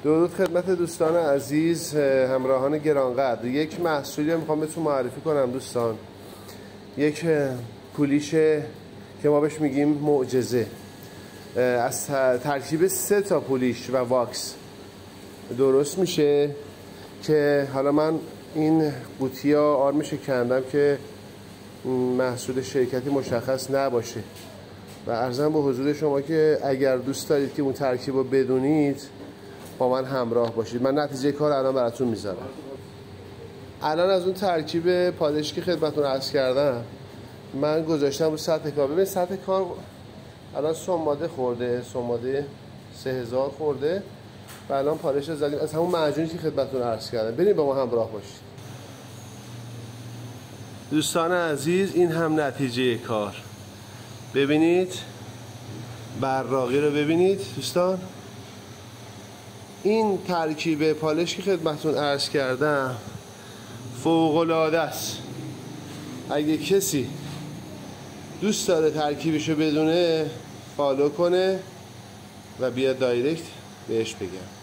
درود خدمت دوستان عزیز، همراهان گرانقدر. یک محصولی میخوام بهتون معرفی کنم دوستان. یک پولیش که ما بهش میگیم معجزه، از ترکیب 3 تا پولیش و واکس درست میشه که حالا من این قوطی ها آرمش کندم که محصول شرکتی مشخص نباشه و عرضم به حضور شما که اگر دوست دارید که اون ترکیب رو بدونید با من همراه باشید. من نتیجه کار الان براتون میذارم. الان از اون ترکیب پالش که خدمتتون عرض کردم من گذاشتم رو سطح کار. ببین سطح کار الان سماده خورده، سماده 3000 خورده و الان پالش زدیم از همون معجونی که خدمتتون عرض کردم. بریم با ما همراه باشید دوستان عزیز. این هم نتیجه کار. ببینید براقی رو ببینید دوستان. این ترکیب پالش که خدمتتون عرض کردم فوق‌العاده است. اگه کسی دوست داره ترکیبشو بدونه فالو کنه و بیاد دایرکت بهش بگم.